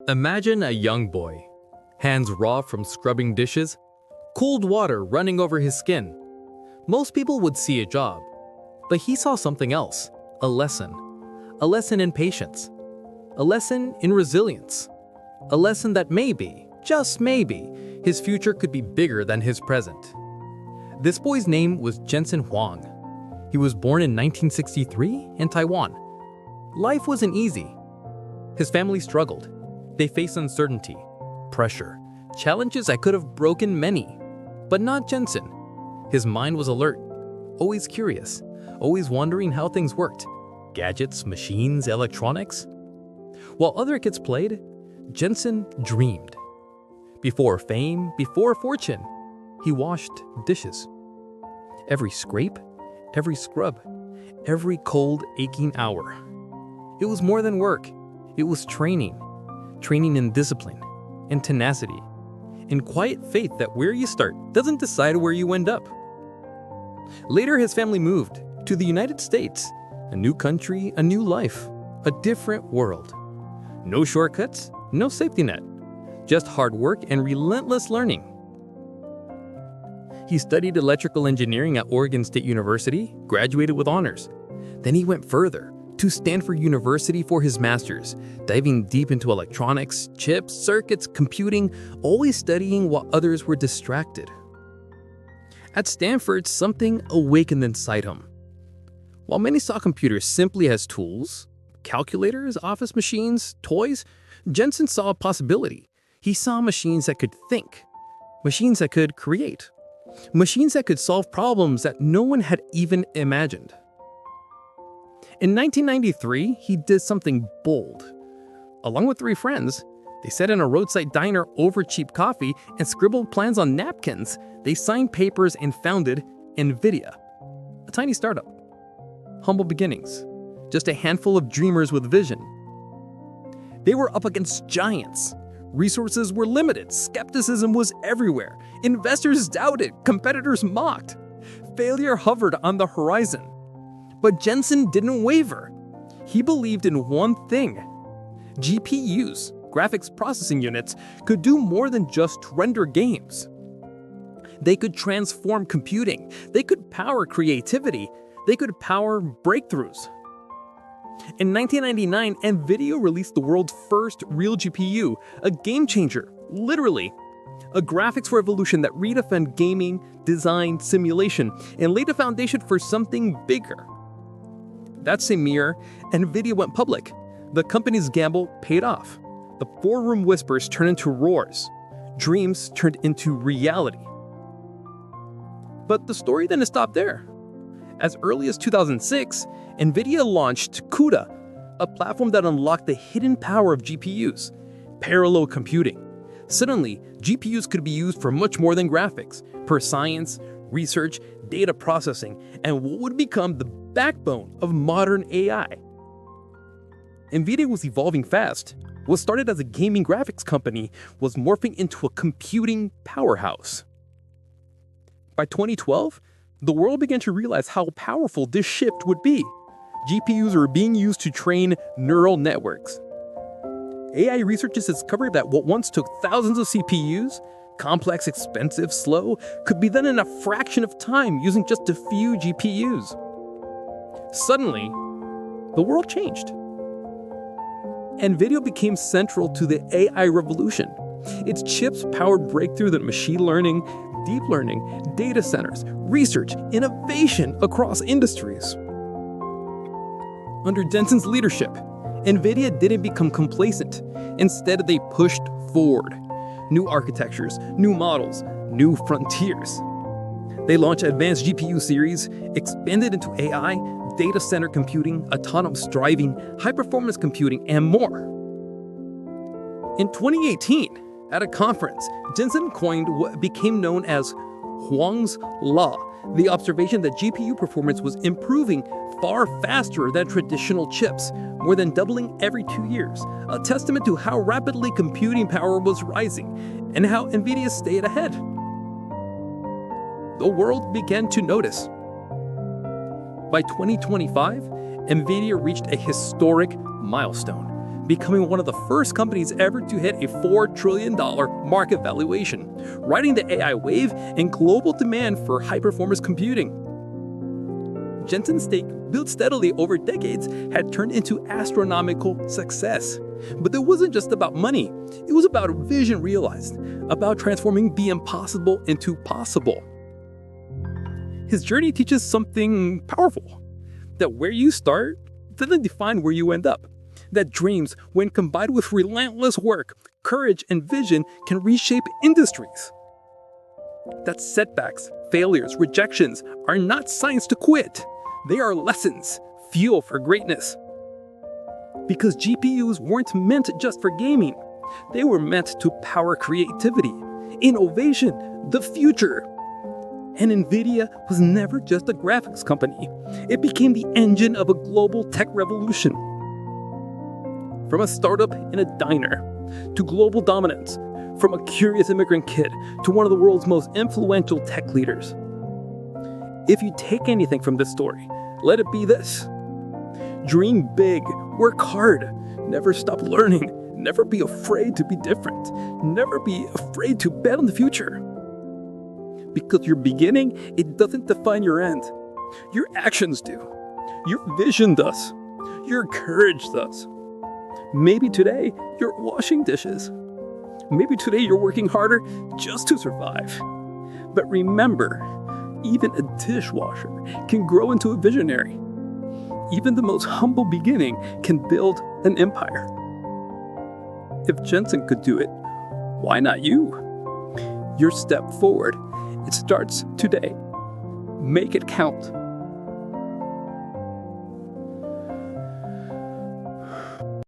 Imagine a young boy, hands raw from scrubbing dishes, cold water running over his skin. Most people would see a job, but he saw something else, a lesson in patience, a lesson in resilience, a lesson that maybe, just maybe, his future could be bigger than his present. This boy's name was Jensen Huang. He was born in 1963 in Taiwan. Life wasn't easy. His family struggled. They faced uncertainty, pressure, challenges that could have broken many. But not Jensen. His mind was alert, always curious, always wondering how things worked. Gadgets, machines, electronics. While other kids played, Jensen dreamed. Before fame, before fortune, he washed dishes. Every scrape, every scrub, every cold, aching hour. It was more than work. It was training in discipline, in tenacity, in quiet faith that where you start doesn't decide where you end up. Later, his family moved to the United States, a new country, a new life, a different world. No shortcuts, no safety net, just hard work and relentless learning. He studied electrical engineering at Oregon State University, graduated with honors. Then he went further to Stanford University for his master's, diving deep into electronics, chips, circuits, computing, always studying while others were distracted. At Stanford, something awakened inside him. While many saw computers simply as tools, calculators, office machines, toys, Jensen saw a possibility. He saw machines that could think, machines that could create, machines that could solve problems that no one had even imagined. In 1993, he did something bold. Along with 3 friends, they sat in a roadside diner over cheap coffee and scribbled plans on napkins. They signed papers and founded NVIDIA, a tiny startup. Humble beginnings, just a handful of dreamers with vision. They were up against giants. Resources were limited, skepticism was everywhere. Investors doubted, competitors mocked. Failure hovered on the horizon. But Jensen didn't waver. He believed in one thing. GPUs, graphics processing units, could do more than just render games. They could transform computing. They could power creativity. They could power breakthroughs. In 1999, NVIDIA released the world's first real GPU, a game changer, literally. A graphics revolution that redefined gaming, design, simulation, and laid a foundation for something bigger. That same year, NVIDIA went public. The company's gamble paid off. The boardroom whispers turned into roars. Dreams turned into reality. But the story didn't stop there. As early as 2006, NVIDIA launched CUDA, a platform that unlocked the hidden power of GPUs, parallel computing. Suddenly, GPUs could be used for much more than graphics, for science, research, data processing, and what would become the backbone of modern AI. NVIDIA was evolving fast. What started as a gaming graphics company was morphing into a computing powerhouse. By 2012, the world began to realize how powerful this shift would be. GPUs were being used to train neural networks. AI researchers discovered that what once took thousands of CPUs, complex, expensive, slow, could be done in a fraction of time using just a few GPUs. Suddenly, the world changed. NVIDIA became central to the AI revolution. Its chips powered breakthroughs in machine learning, deep learning, data centers, research, innovation across industries. Under Jensen's leadership, NVIDIA didn't become complacent. Instead, they pushed forward. New architectures, new models, new frontiers. They launched advanced GPU series, expanded into AI, data center computing, autonomous driving, high-performance computing, and more. In 2018, at a conference, Jensen coined what became known as Huang's Law, the observation that GPU performance was improving far faster than traditional chips, more than doubling every 2 years, a testament to how rapidly computing power was rising and how NVIDIA stayed ahead. The world began to notice. By 2025, NVIDIA reached a historic milestone, becoming one of the first companies ever to hit a $4 trillion market valuation, riding the AI wave and global demand for high-performance computing. Jensen's stake, built steadily over decades, had turned into astronomical success. But it wasn't just about money. It was about a vision realized, about transforming the impossible into possible. His journey teaches something powerful, that where you start doesn't define where you end up. That dreams, when combined with relentless work, courage, and vision, can reshape industries. That setbacks, failures, rejections are not signs to quit. They are lessons, fuel for greatness. Because GPUs weren't meant just for gaming. They were meant to power creativity, innovation, the future. And NVIDIA was never just a graphics company. It became the engine of a global tech revolution. From a startup in a diner, to global dominance, from a curious immigrant kid to one of the world's most influential tech leaders. If you take anything from this story, let it be this. Dream big, work hard, never stop learning, never be afraid to be different, never be afraid to bet on the future. Because your beginning, it doesn't define your end. Your actions do. Your vision does. Your courage does. Maybe today, you're washing dishes. Maybe today you're working harder just to survive. But remember, even a dishwasher can grow into a visionary. Even the most humble beginning can build an empire. If Jensen could do it, why not you? Your step forward, it starts today. Make it count.